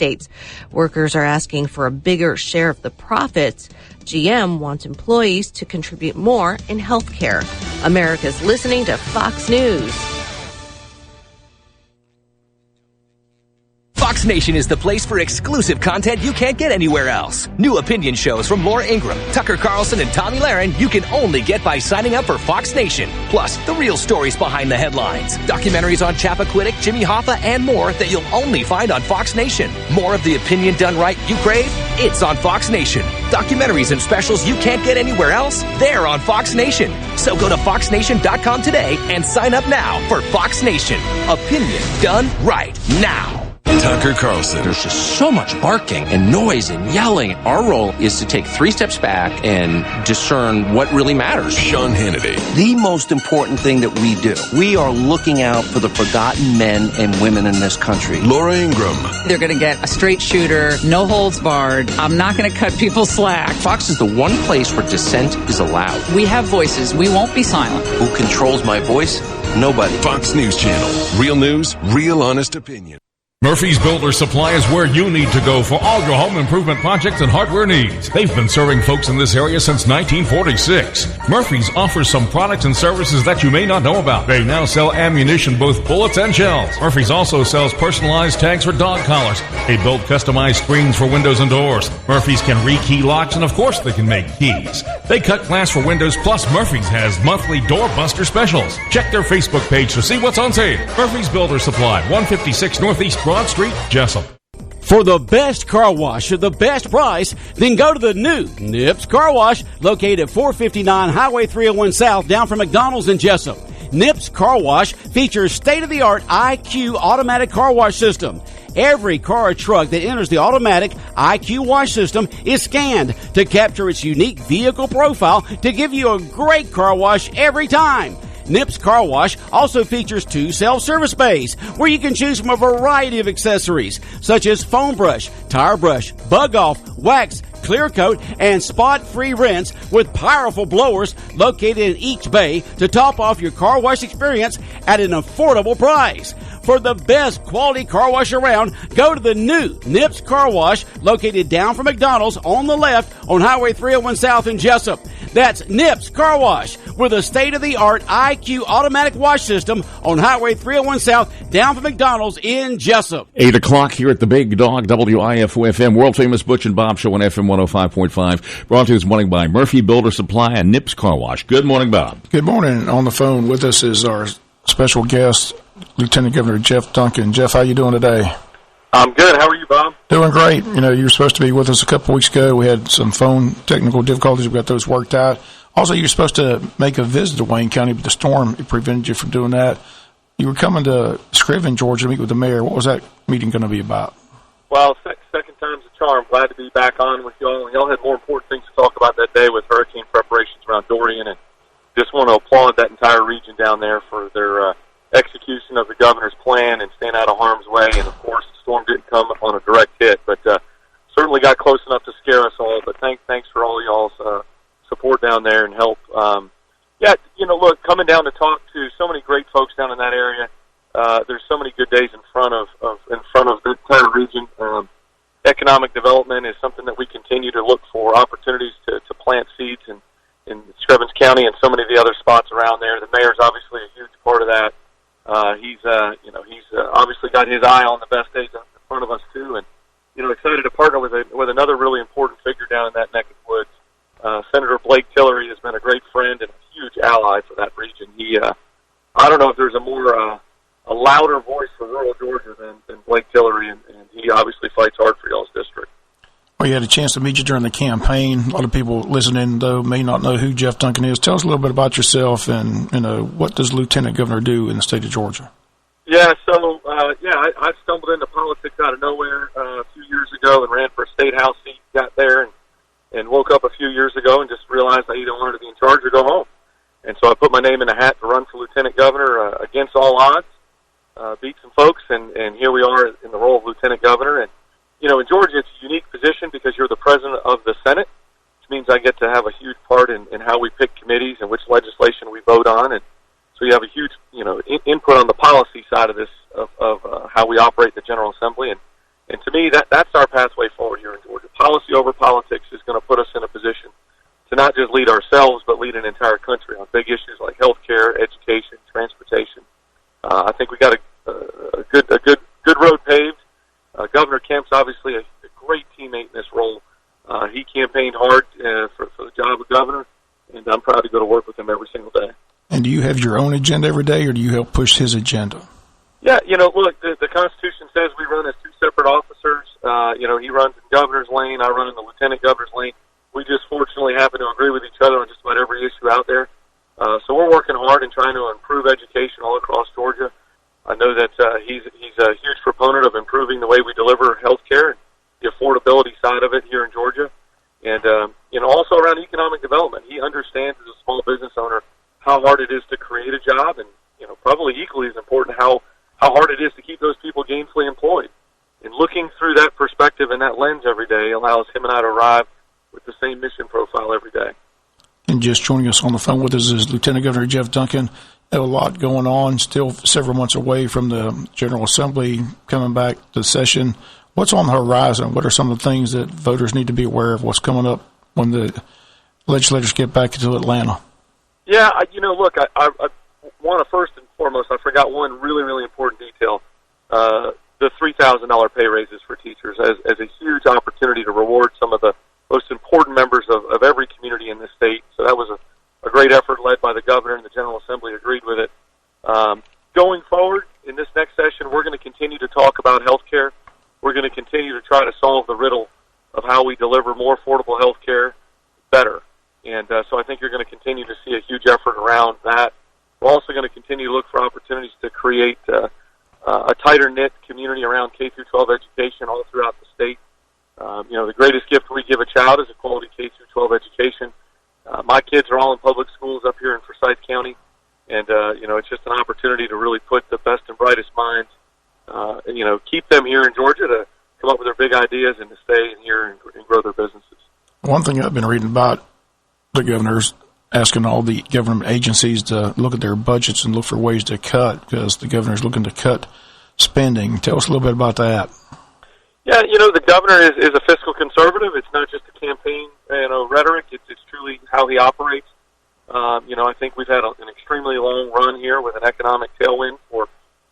States. Workers are asking for a bigger share of the profits. GM wants employees to contribute more in health care. America's listening to Fox News. Fox Nation is the place for exclusive content you can't get anywhere else. New opinion shows from Laura Ingraham, Tucker Carlson, and Tommy Lahren you can only get by signing up for Fox Nation. Plus, the real stories behind the headlines. Documentaries on Chappaquiddick, Jimmy Hoffa, and more that you'll only find on Fox Nation. More of the opinion done right you crave? It's on Fox Nation. Documentaries and specials you can't get anywhere else? They're on Fox Nation. So go to foxnation.com today and sign up now for Fox Nation. Opinion done right now. Tucker Carlson. There's just so much barking and noise and yelling. Our role is to take 3 steps back and discern what really matters. Sean Hannity. The most important thing that we do, we are looking out for the forgotten men and women in this country. Laura Ingraham. They're going to get a straight shooter, no holds barred. I'm not going to cut people slack. Fox is the one place where dissent is allowed. We have voices. We won't be silent. Who controls my voice? Nobody. Fox News Channel. Real news, real honest opinion. Murphy's Builder Supply is where you need to go for all your home improvement projects and hardware needs. They've been serving folks in this area since 1946. Murphy's offers some products and services that you may not know about. They now sell ammunition, both bullets and shells. Murphy's also sells personalized tags for dog collars. They build customized screens for windows and doors. Murphy's can rekey locks, and of course they can make keys. They cut glass for windows, plus Murphy's has monthly doorbuster specials. Check their Facebook page to see what's on sale. Murphy's Builder Supply, 156 Northeast Broad Street, Jessup. For the best car wash at the best price, then go to the new Nips Car Wash, located at 459 Highway 301 South, down from McDonald's in Jessup. Nips Car Wash features state-of-the-art IQ automatic car wash system. Every car or truck that enters the automatic IQ wash system is scanned to capture its unique vehicle profile to give you a great car wash every time. Nips Car Wash also features 2 self-service bays where you can choose from a variety of accessories such as foam brush, tire brush, bug off, wax, clear coat, and spot-free rinse with powerful blowers located in each bay to top off your car wash experience at an affordable price. For the best quality car wash around, go to the new Nips Car Wash located down from McDonald's on the left on Highway 301 South in Jessup. That's Nips Car Wash with a state-of-the-art IQ automatic wash system on Highway 301 South down from McDonald's in Jessup. 8 o'clock here at the Big Dog, WIFO-FM, world-famous Butch and Bob Show on FM 105.5. Brought to you this morning by Murphy Builder Supply and Nips Car Wash. Good morning, Bob. Good morning. On the phone with us is our special guest, Lieutenant Governor Jeff Duncan. Jeff, how you doing today? I'm good. How are you, Bob? Doing great. You know, you were supposed to be with us a couple weeks ago. We had some phone technical difficulties. We got those worked out. Also, you were supposed to make a visit to Wayne County, but the storm prevented you from doing that. You were coming to Scriven, Georgia, to meet with the mayor. What was that meeting going to be about? Well, second time's a charm. Glad to be back on with y'all. Y'all had more important things to talk about that day with hurricane preparations around Dorian, and just want to applaud that entire region down there for their execution of the governor's plan and staying out of harm's way. And, of course, the storm didn't come on a direct hit, but certainly got close enough to scare us all. But thanks for all y'all's support down there and help. Yeah, you know, look, coming down to talk to so many great folks down in that area, there's so many good days in front of the entire region. Economic development is something that we continue to look for opportunities to plant seeds in Scrivens County and so many of the other spots around there. The mayor's obviously a huge part of that. He's obviously got his eye on the best days in front of us too, and excited to partner with another really important figure down in that neck of the woods. Senator Blake Tillery has been a great friend and a huge ally for that region. I don't know if there's a louder voice for rural Georgia than Blake Tillery, and he obviously fights hard for y'all's district. Well, you had a chance to meet you during the campaign. A lot of people listening, though, may not know who Jeff Duncan is. Tell us a little bit about yourself and, what does Lieutenant Governor do in the state of Georgia? Yeah, so, I stumbled into politics out of nowhere a few years ago and ran for a state house seat, got there, and woke up a few years ago and just realized I either wanted to be in charge or go home. And so I put my name in a hat to run for Lieutenant Governor against all odds, beat some folks, and here we are in the role of Lieutenant Governor. And, in Georgia, it's a unique position because you're the president of the Senate, which means I get to have a huge part in how we pick committees and which legislation we vote on. And so you have a huge, input on the policy side of this, of how we operate the General Assembly. And to me, that's our pathway forward here in Georgia. Policy over politics is going to put us in a position to not just lead ourselves, but lead an entire country on big issues like health care, education, transportation. I think we got a good road paved. Governor Kemp's obviously a great teammate in this role. He campaigned hard for the job of governor, and I'm proud to go to work with him every single day. And do you have your own agenda every day, or do you help push his agenda? Yeah, look, the Constitution says we run as two separate officers. He runs in governor's lane, I run in the lieutenant governor's lane. We just fortunately happen to agree with each other on just about every issue out there. So we're working hard and trying to improve education all across Georgia. I know that he's a huge proponent of improving the way we deliver health care and the affordability side of it here in Georgia. And, also around economic development. He understands as a small business owner how hard it is to create a job, and, probably equally as important how hard it is to keep those people gainfully employed. And looking through that perspective and that lens every day allows him and I to arrive with the same mission profile every day. And just joining us on the phone with us is Lieutenant Governor Jeff Duncan. A lot going on, still several months away from the General Assembly coming back to session. What's on the horizon? What are some of the things that voters need to be aware of? What's coming up when the legislators get back into Atlanta? Yeah, look, I want to first and foremost, I forgot one really, really important detail. The $3,000 pay raises for teachers as a huge opportunity to reward some of the most important members of every community in this state. So that was a great effort led by the governor, and the General Assembly agreed with it. Going forward, in this next session, we're going to continue to talk about health care. We're going to continue to try to solve the riddle of how we deliver more affordable health care better. And so I think you're going to continue to see a huge effort around that. We're also going to continue to look for opportunities to create a tighter-knit community around K-12 education all throughout the state. The greatest gift we give a child is a quality K-12 education. My kids are all in public schools up here in Forsyth County, and, it's just an opportunity to really put the best and brightest minds, keep them here in Georgia to come up with their big ideas and to stay in here and grow their businesses. One thing I've been reading about the governor's asking all the government agencies to look at their budgets and look for ways to cut, because the governor's looking to cut spending. Tell us a little bit about that. Yeah, the governor is a fiscal conservative. It's not just a campaign, rhetoric. It's truly how he operates. I think we've had an extremely long run here with an economic tailwind for,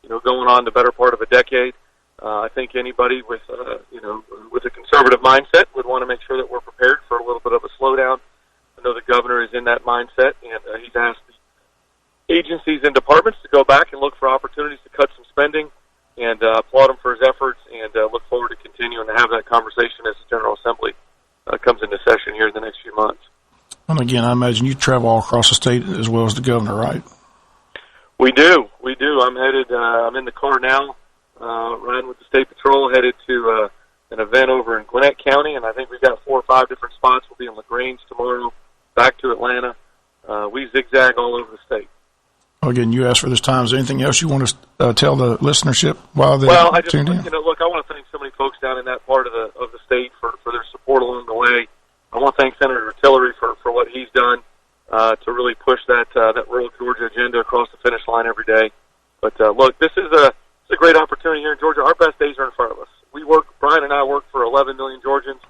going on the better part of a decade. I think anybody with a conservative mindset would want to make sure that we're prepared for a little bit of a slowdown. I know the governor is in that mindset, and he's asked the agencies and departments to go back and look for opportunities to cut some spending, and applaud him for his efforts, and look forward to continuing to have that conversation as the General Assembly comes into session here in the next few months. And again, I imagine you travel all across the state as well as the governor, right? We do. I'm headed, I'm in the car now, riding with the State Patrol, headed to an event over in Gwinnett County, and I think we've got 4 or 5 different spots. We'll be in LaGrange tomorrow, back to Atlanta. We zigzag all over the state. Again, you asked for this time. Is there anything else you want to tell the listenership while they're tuned in? Look, I want to thank so many folks down in that part of the state for their support along the way. I want to thank Senator Tillery for what he's done to really push that rural Georgia agenda across the finish line every day. But look, this is a great opportunity here in Georgia. Our best days are in front of us. Brian and I work for 11 million Georgians,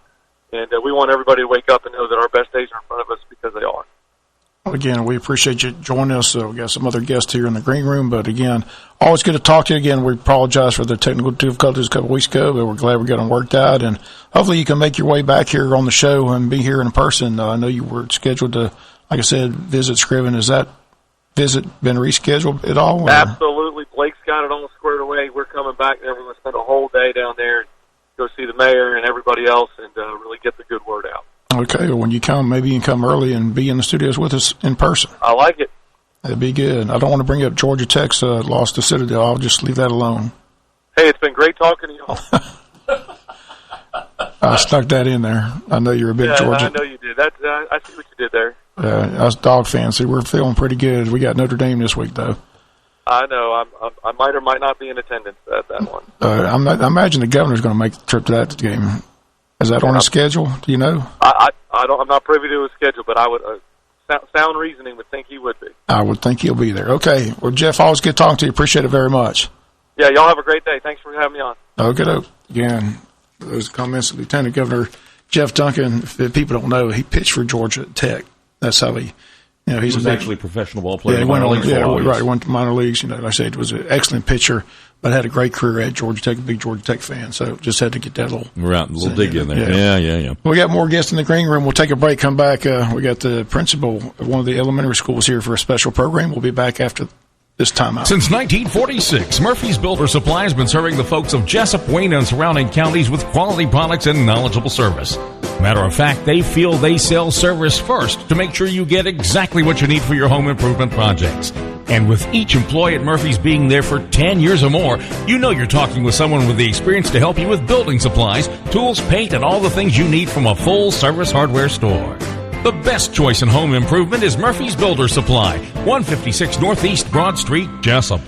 and we want everybody to wake up and know that our best days are in front of us, because they are. Again, we appreciate you joining us. We got some other guests here in the green room, but again, always good to talk to you. Again, we apologize for the technical difficulties a couple weeks ago, but we're glad we got them worked out, and hopefully you can make your way back here on the show and be here in person. I know you were scheduled to, like I said, visit Scriven. Has that visit been rescheduled at all? Or? Absolutely. Blake's got it all squared away. We're coming back there. We're going to spend a whole day down there, go see the mayor and everybody else, and really get the good word out. Okay, well, when you come, maybe you can come early and be in the studios with us in person. I like it. That'd be good. I don't want to bring up Georgia Tech's loss to Citadel. I'll just leave that alone. Hey, it's been great talking to you all. I stuck that in there. I know you're a big Georgia. I know you did. I see what you did there. Us dog fans, see, we're feeling pretty good. We got Notre Dame this week, though. I know. I might or might not be in attendance at that one. I imagine the governor's going to make the trip to that game. Is that on his schedule? Do you know? I'm not privy to his schedule, but I would sound reasoning would think he would be. I would think he'll be there. Okay. Well, Jeff, always good talking to you. Appreciate it very much. Yeah, y'all have a great day. Thanks for having me on. Okay, again, those comments of Lieutenant Governor Jeff Duncan. If people don't know, he pitched for Georgia Tech. That's how he. He's actually a professional ball player. Yeah, he went to minor leagues. Like I said, was an excellent pitcher, but had a great career at Georgia Tech. A big Georgia Tech fan, so just had to get that little dig in there. Yeah. We got more guests in the green room. We'll take a break. Come back. We got the principal of one of the elementary schools here for a special program. We'll be back after this time out. Since 1946, Murphy's Builder Supply has been serving the folks of Jessup, Wayne, and surrounding counties with quality products and knowledgeable service. Matter of fact, they feel they sell service first to make sure you get exactly what you need for your home improvement projects. And with each employee at Murphy's being there for 10 years or more, you know you're talking with someone with the experience to help you with building supplies, tools, paint, and all the things you need from a full-service hardware store. The best choice in home improvement is Murphy's Builder Supply, 156 Northeast Broad Street, Jessup.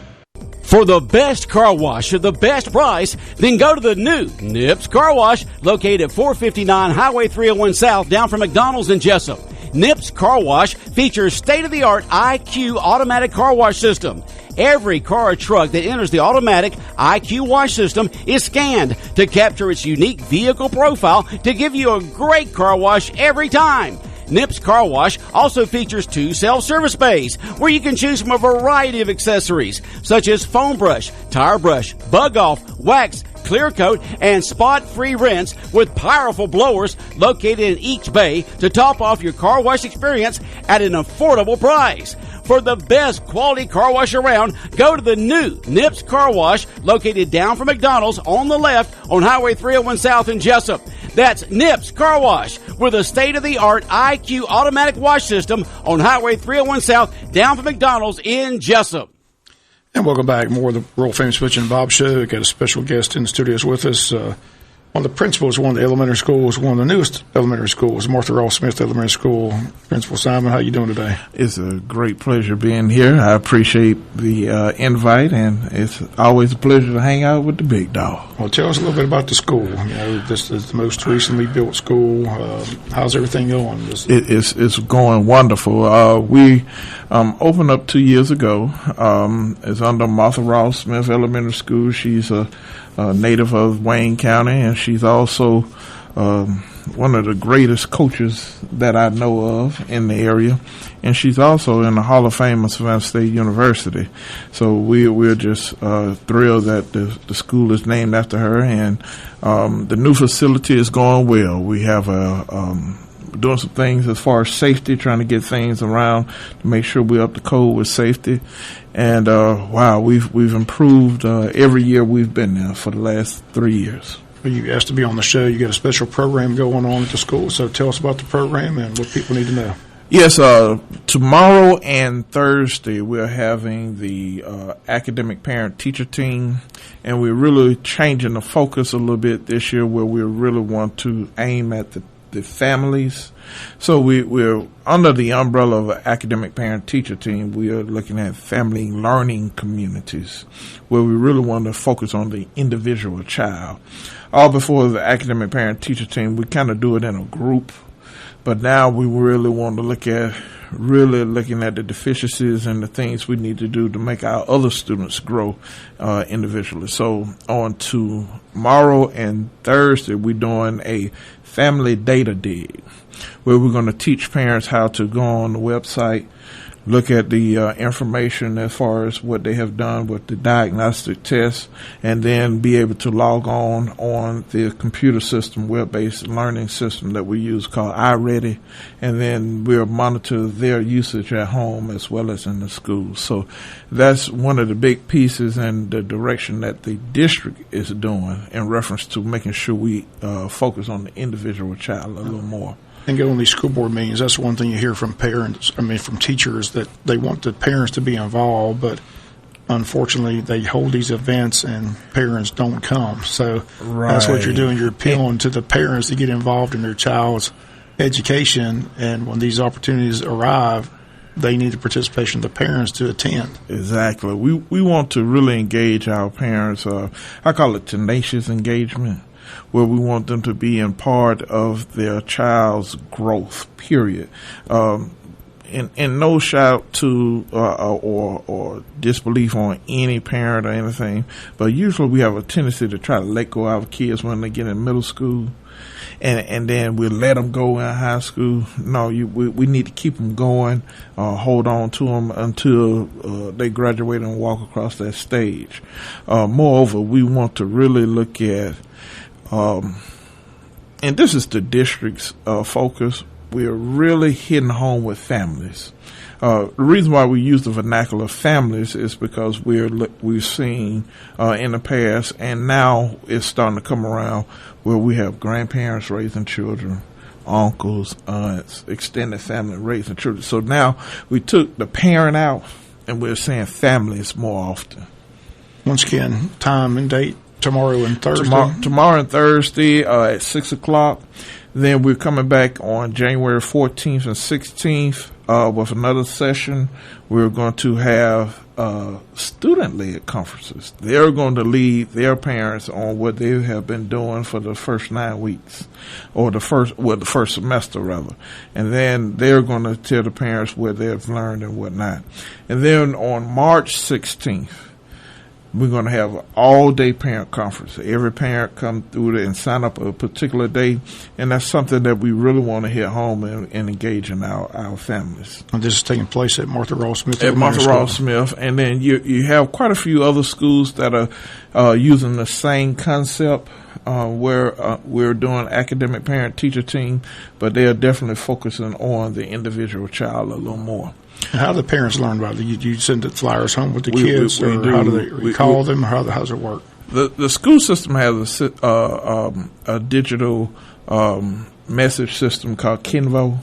For the best car wash at the best price, then go to the new Nips Car Wash, located at 459 Highway 301 South, down from McDonald's in Jessup. Nips Car Wash features state-of-the-art IQ automatic car wash system. Every car or truck that enters the automatic IQ wash system is scanned to capture its unique vehicle profile to give you a great car wash every time. Nips Car Wash also features 2 self-service bays where you can choose from a variety of accessories such as foam brush, tire brush, bug off, wax, clear coat, and spot-free rinse with powerful blowers located in each bay to top off your car wash experience at an affordable price. For the best quality car wash around, go to the new Nips Car Wash located down from McDonald's on the left on Highway 301 South in Jessup. That's Nips Car Wash with a state-of-the-art IQ automatic wash system on Highway 301 South down from McDonald's in Jessup. And welcome back. More of the world famous Butch and Bob Show. We've got a special guest in the studios with us. One of the principals of one of the elementary schools, one of the newest elementary schools, Martha Ross Smith Elementary School. Principal Simon, how you doing today? It's a great pleasure being here. I appreciate the invite, and it's always a pleasure to hang out with the big dog. Well, tell us a little bit about the school. This is the most recently built school. How's everything going? It's going wonderful. We opened up 2 years ago. It's under Martha Ross Smith Elementary School. She's a native of Wayne County, and she's also one of the greatest coaches that I know of in the area, and she's also in the Hall of Fame of Savannah State University. So we're just thrilled that the school is named after her, and the new facility is going well. We have doing some things as far as safety, trying to get things around to make sure we're up to code with safety. And we've improved every year we've been there for the last 3 years. Well, you asked to be on the show. You got a special program going on at the school, so tell us about the program and what people need to know. Yes, tomorrow and Thursday we're having the academic parent-teacher team, and we're really changing the focus a little bit this year where we really want to aim at the families. So we're under the umbrella of an academic parent-teacher team. We are looking at family learning communities where we really want to focus on the individual child. All before the academic parent-teacher team, we kind of do it in a group. But now we really want to looking at the deficiencies and the things we need to do to make our other students grow individually. So on tomorrow and Thursday, we're doing a family data dig where we're going to teach parents how to go on the website, look at the information as far as what they have done with the diagnostic tests, and then be able to log on the computer system, web-based learning system that we use called iReady, and then we'll monitor their usage at home as well as in the school. So that's one of the big pieces and the direction that the district is doing in reference to making sure we focus on the individual child a little more. And go on these school board meetings, that's one thing you hear from parents, from teachers, that they want the parents to be involved, but unfortunately they hold these events and parents don't come. So That's what you're doing. You're appealing to the parents to get involved in their child's education, and when these opportunities arrive, they need the participation of the parents to attend. Exactly. We want to really engage our parents. I call it tenacious engagement, where we want them to be in part of their child's growth, period. and no shout to or disbelief on any parent or anything, but usually we have a tendency to try to let go of our kids when they get in middle school, and then we'll let them go in high school. No, we need to keep them going, hold on to them until they graduate and walk across that stage. Moreover, we want to really look at, and this is the district's focus, we're really hitting home with families. The reason why we use the vernacular families is because we've seen in the past, and now it's starting to come around, where we have grandparents raising children, uncles, aunts, extended family raising children. So now we took the parent out, and we're saying families more often. Once again, time and date, tomorrow and Thursday. Tomorrow and Thursday at 6 o'clock. Then we're coming back on January 14th and 16th with another session. We're going to have student-led conferences. They're going to lead their parents on what they have been doing for the first 9 weeks, or the first semester rather. And then they're going to tell the parents what they've learned and whatnot. And then on March 16th, we're going to have an all-day parent conference. Every parent come through there and sign up a particular day, and that's something that we really want to hit home and engage in our families. And this is taking place at Martha Ross Smith. At Martha Ross Smith, and then you have quite a few other schools that are using the same concept, where we're doing academic parent-teacher team, but they are definitely focusing on the individual child a little more. How do the parents learn about it? You send the flyers home with the kids, or how do they call them, or how does it work? The school system has a digital message system called Kinvo,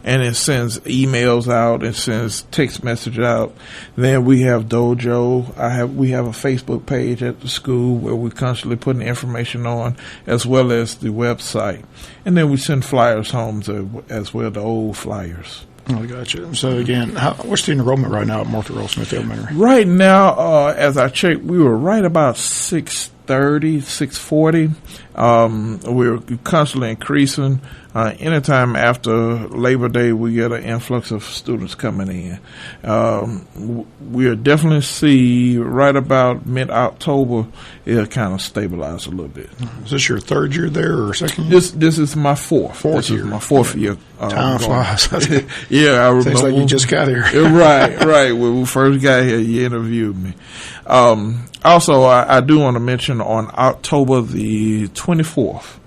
and it sends emails out, it sends text message out. Then we have Dojo. We have a Facebook page at the school where we're constantly putting information on, as well as the website. And then we send flyers home as well, the old flyers. Oh, I gotcha. So again, what's the enrollment right now at Martha Ross Smith Elementary? Right now, as I checked, we were right about 640. We're constantly increasing. Anytime after Labor Day, we get an influx of students coming in. We'll definitely see right about mid-October, it'll kind of stabilize a little bit. Is this your third year there or second year? This is my fourth. This year. Is my fourth year. Time flies. Yeah, I remember. Seems like you just got here. Right. When we first got here, you interviewed me. Also, I do want to mention on October the 24th,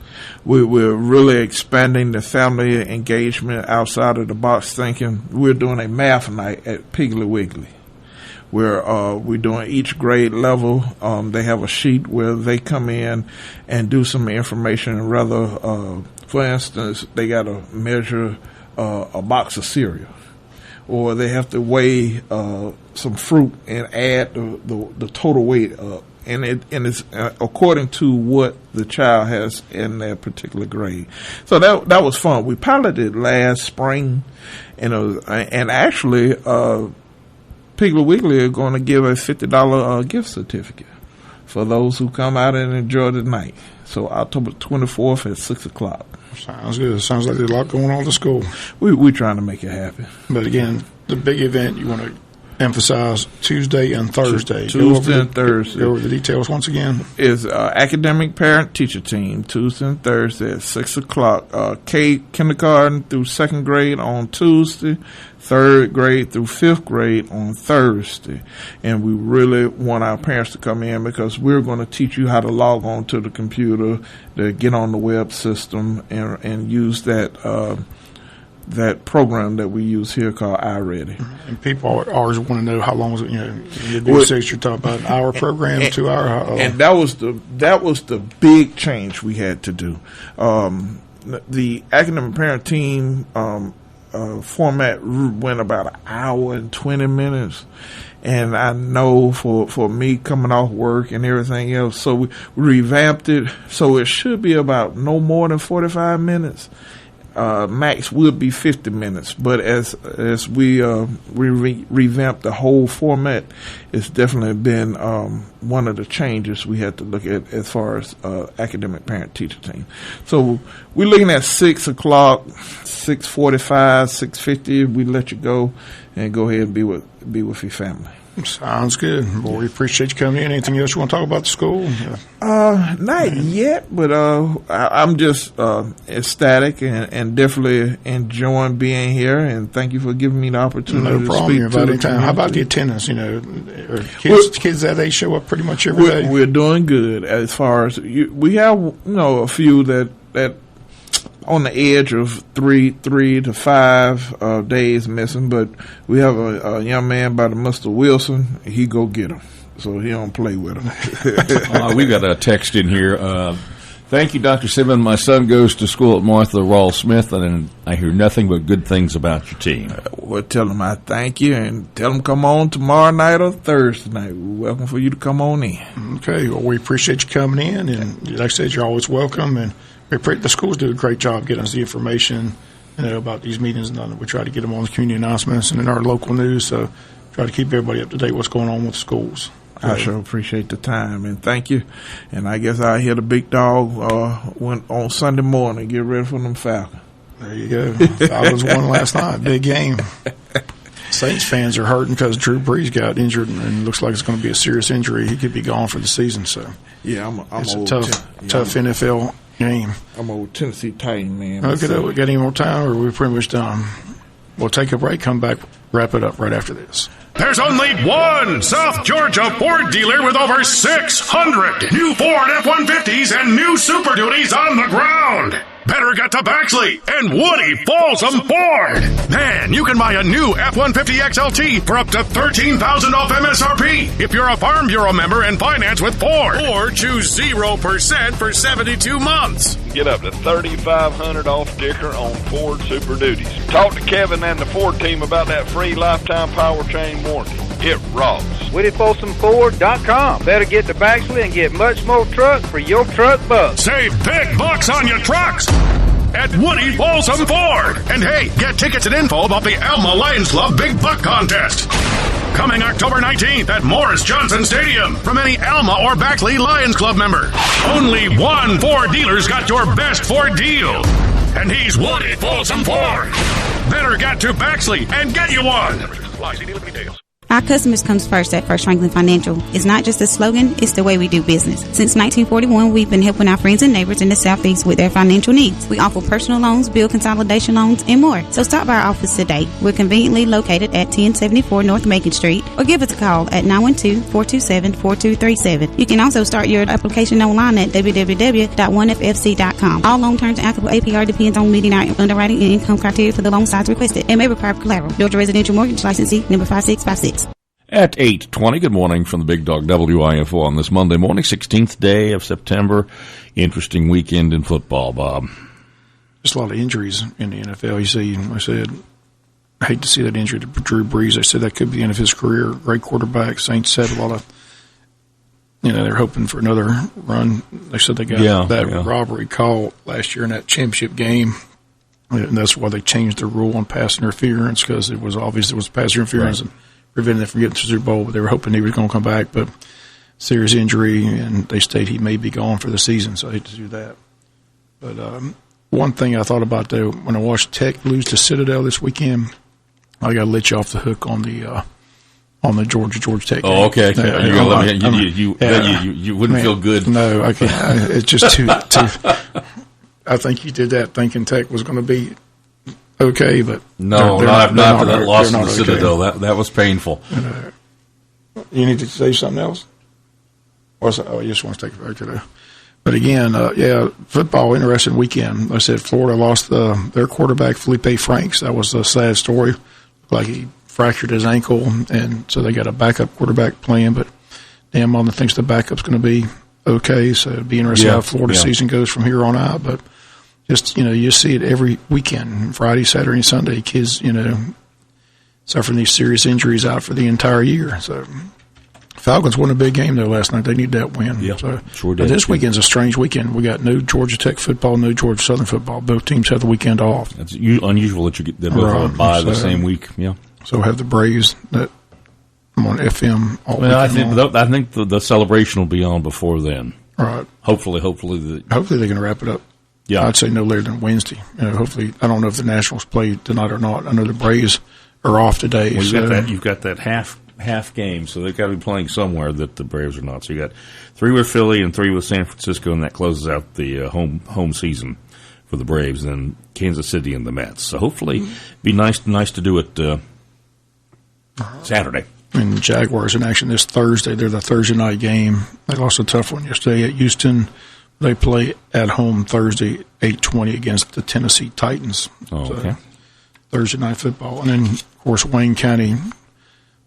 we're really expanding the family engagement outside of the box thinking. We're doing a math night at Piggly Wiggly, where we're doing each grade level. They have a sheet where they come in and do some information. Rather, for instance, they got to measure a box of cereal, or they have to weigh some fruit and add the total weight up. And it's according to what the child has in their particular grade. So that was fun. We piloted last spring, and actually Piggly Wiggly are going to give a $50 gift certificate for those who come out and enjoy the night. So October 24th at 6 o'clock. Sounds good. Sounds like there's a lot going on at the school. We're trying to make it happen. But again, the big event you want to emphasize Tuesday and Thursday. Tuesday and Thursday. Go over the details once again. Is academic parent teacher team Tuesday and Thursday at 6 o'clock. Kindergarten through second grade on Tuesday, third grade through fifth grade on Thursday. And we really want our parents to come in because we're going to teach you how to log on to the computer, to get on the web system, and use that program that we use here called iReady. And people always want to know how long is it. You're talking about an hour program, 2 hour. And that was the big change we had to do. The academic parent team format went about an hour and 20 minutes. And I know for me coming off work and everything else, so we revamped it. So it should be about no more than 45 minutes. max would be 50 minutes, but as we revamp the whole format, it's definitely been one of the changes we had to look at as far as academic parent-teacher team. So we're looking at 6 o'clock, 6:45, 6:50. We let you go and go ahead and be with your family. Sounds good. Well, we appreciate you coming in. Anything else you want to talk about the school? Not yet, but I'm just ecstatic and definitely enjoying being here. And thank you for giving me the opportunity. No problem. You're about anytime. How about the attendance? Kids that age show up pretty much every day. We're doing good as far as we have. A few that on the edge of 3 to 5 days missing, but we have a young man by the Mr. Wilson. He go get him, so he don't play with him. We got a text in here. Thank you, Dr. Simmons. My son goes to school at Martha Rawls Smith, and I hear nothing but good things about your team. Well, tell him I thank you, and tell him come on tomorrow night or Thursday night. We're welcome for you to come on in. Okay. Well, we appreciate you coming in, and like I said, you're always welcome. And the schools do a great job getting us the information, about these meetings, and we try to get them on the community announcements and in our local news. So try to keep everybody up to date what's going on with the schools. I sure appreciate the time, and thank you. And I guess I'll hear the big dog on Sunday morning. Get ready for them Falcons. There you go. Falcons won last night. Big game. Saints fans are hurting because Drew Brees got injured, and it looks like it's going to be a serious injury. He could be gone for the season. So yeah, it's a tough NFL game. I'm old Tennessee Titan, man. Okay, we got any more time, or are we pretty much done? We'll take a break, come back, wrap it up right after this. There's only one South Georgia Ford dealer with over 600 new Ford F-150s and new Super Duties on the ground. Better get to Baxley and Woody Folsom Ford. Then you can buy a new F-150 XLT for up to $13,000 off MSRP if you're a Farm Bureau member and finance with Ford. Or choose 0% for 72 months. Get up to $3,500 off sticker on Ford Super Duties. Talk to Kevin and the Ford team about that free lifetime powertrain warranty. It rocks. WoodyFolsomFord.com. Better get to Baxley and get much more truck for your truck buck. Save big bucks on your trucks at Woody Folsom Ford. And hey, get tickets and info about the Alma Lions Club Big Buck Contest. Coming October 19th at Morris Johnson Stadium from any Alma or Baxley Lions Club member. Only one Ford dealer's got your best Ford deal. And he's Woody Folsom Ford. Better get to Baxley and get you one. Our customers comes first at First Franklin Financial. It's not just a slogan, it's the way we do business. Since 1941, we've been helping our friends and neighbors in the Southeast with their financial needs. We offer personal loans, bill consolidation loans, and more. So stop by our office today. We're conveniently located at 1074 North Macon Street, or give us a call at 912-427-4237. You can also start your application online at www.1ffc.com. All loan terms and applicable APR depends on meeting our underwriting and income criteria for the loan size requested and may require collateral. Georgia Residential Mortgage Licensee number 5656. At 8:20, good morning from the Big Dog WIFO on this Monday morning, 16th day of September. Interesting weekend in football, Bob. Just a lot of injuries in the NFL. You see, I said, I hate to see that injury to Drew Brees. I said that could be the end of his career. Great quarterback. Saints had a lot of, they're hoping for another run. They said they got robbery call last year in that championship game. And that's why they changed the rule on pass interference, because it was obvious it was pass interference and preventing them from getting to the Super Bowl. But they were hoping he was going to come back. But serious injury, and they state he may be gone for the season, so I hate to do that. But one thing I thought about, though, when I watched Tech lose to Citadel this weekend, I got to let you off the hook on the Georgia Tech game. Oh, okay. You wouldn't feel good. No, I can't. It's just too. I think you did that thinking Tech was going to be okay, but not after that loss to the Citadel. That was painful. You need to say something else? Or you just want to take it back to that. But again, football, interesting weekend. Like I said, Florida lost their quarterback, Felipe Franks. That was a sad story. Like he fractured his ankle, and so they got a backup quarterback playing, but Dan Mullen thinks the backup's going to be okay, so it'd be interesting how Florida season goes from here on out. But just, you see it every weekend, Friday, Saturday, and Sunday. Kids, suffering these serious injuries out for the entire year. So Falcons won a big game, though, last night. They need that win. Yeah, so, sure did. This weekend's a strange weekend. We got no Georgia Tech football, no Georgia Southern football. Both teams have the weekend off. It's unusual that you get them both on by the same week. Yeah. So have the Braves that I'm on FM all weekend. I think the celebration will be on before then. Right. Hopefully they're going to wrap it up. Yeah. I'd say no later than Wednesday. Hopefully, I don't know if the Nationals play tonight or not. I know the Braves are off today. Well, you've got that half game, so they've got to be playing somewhere that the Braves are not. So you got 3 with Philly and 3 with San Francisco, and that closes out the home season for the Braves. And then Kansas City and the Mets. So hopefully, it'd be nice to do it Saturday. And Jaguars in action this Thursday. They're the Thursday night game. They lost a tough one yesterday at Houston. They play at home Thursday, 8:20 against the Tennessee Titans. Oh, okay. So, Thursday night football. And then, of course, Wayne County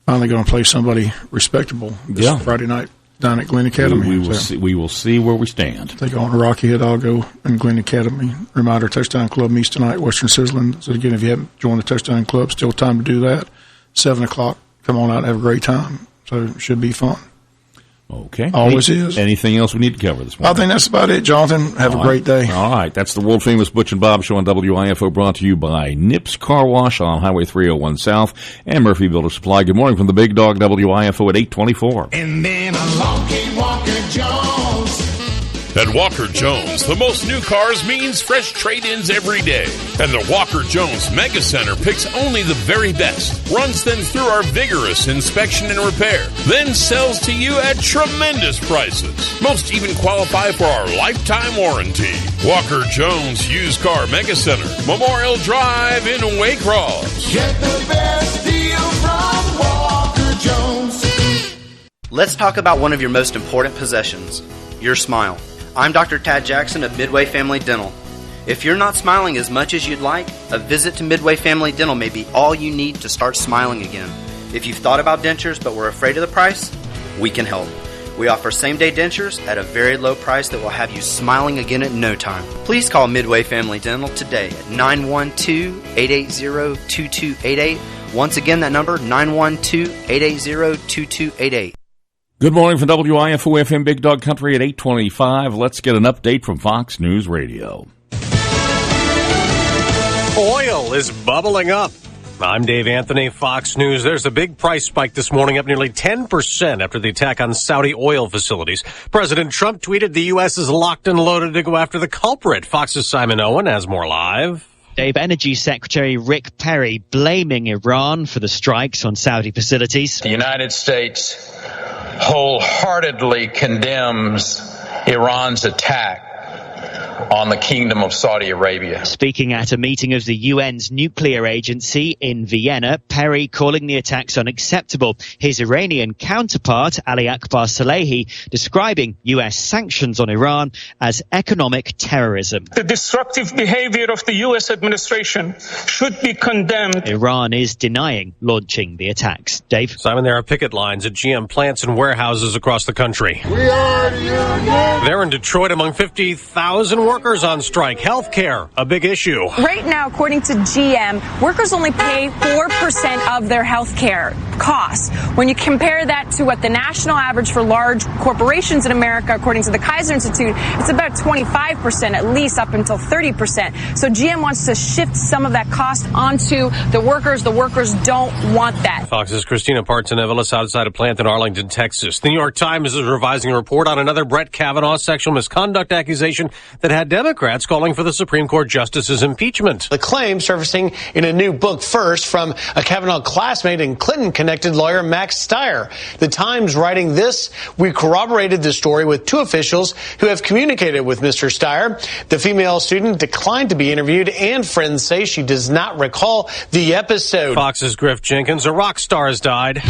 finally going to play somebody respectable this Friday night down at Glen Academy. We will see where we stand. They go on Rocky Head, I'll go in Glen Academy. Reminder, Touchdown Club meets tonight, Western Sizzling. So, again, if you haven't joined the Touchdown Club, still time to do that. 7 o'clock. Come on out and have a great time. So it should be fun. Okay. Always is. Anything else we need to cover this morning? I think that's about it, Jonathan. Have a great day. All right. That's the world-famous Butch and Bob Show on WIFO, brought to you by Nips Car Wash on Highway 301 South and Murphy Builder Supply. Good morning from the Big Dog WIFO at 8:24. And then along came Walker Jones. At Walker Jones, the most new cars means fresh trade-ins every day. And the Walker Jones Mega Center picks only the very best, runs them through our vigorous inspection and repair, then sells to you at tremendous prices. Most even qualify for our lifetime warranty. Walker Jones Used Car Mega Center, Memorial Drive in Waycross. Get the best deal from Walker Jones. Let's talk about one of your most important possessions, your smile. I'm Dr. Tad Jackson of Midway Family Dental. If you're not smiling as much as you'd like, a visit to Midway Family Dental may be all you need to start smiling again. If you've thought about dentures but were afraid of the price, we can help. We offer same-day dentures at a very low price that will have you smiling again at no time. Please call Midway Family Dental today at 912-880-2288. Once again, that number, 912-880-2288. Good morning from WIFO FM Big Dog Country at 8:25. Let's get an update from Fox News Radio. Oil is bubbling up. I'm Dave Anthony, Fox News. There's a big price spike this morning, up nearly 10% after the attack on Saudi oil facilities. President Trump tweeted the U.S. is locked and loaded to go after the culprit. Fox's Simon Owen has more live. Dave, Energy Secretary Rick Perry blaming Iran for the strikes on Saudi facilities. The United States wholeheartedly condemns Iran's attack on the Kingdom of Saudi Arabia. Speaking at a meeting of the UN's nuclear agency in Vienna, Perry calling the attacks unacceptable. His Iranian counterpart, Ali Akbar Salehi, describing US sanctions on Iran as economic terrorism. The destructive behavior of the US administration should be condemned. Iran is denying launching the attacks. Dave? Simon, there are picket lines at GM plants and warehouses across the country. We are the union. There in Detroit, among 50,000 workers on strike. Healthcare, a big issue. Right now, according to GM, workers only pay 4% of their healthcare costs. When you compare that to what the national average for large corporations in America, according to the Kaiser Institute, it's about 25%, at least up until 30%. So GM wants to shift some of that cost onto the workers. The workers don't want that. Fox's Christina Partsinevelis outside a plant in Arlington, Texas. The New York Times is revising a report on another Brett Kavanaugh sexual misconduct accusation that had Democrats calling for the Supreme Court justice's impeachment. The claim surfacing in a new book first from a Kavanaugh classmate and Clinton-connected lawyer Max Stier. The Times writing this, we corroborated the story with two officials who have communicated with Mr. Stier. The female student declined to be interviewed, and friends say she does not recall the episode. Fox's Griff Jenkins, a rock star, has died.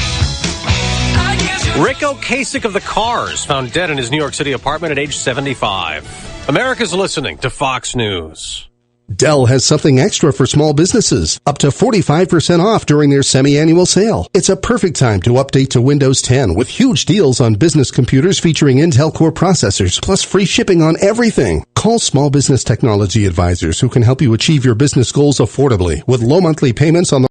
Rick Ocasek of the Cars found dead in his New York City apartment at age 75. America's listening to Fox News. Dell has something extra for small businesses, up to 45% off during their semi-annual sale. It's a perfect time to update to Windows 10 with huge deals on business computers featuring Intel Core processors, plus free shipping on everything. Call Small Business Technology Advisors who can help you achieve your business goals affordably with low monthly payments on the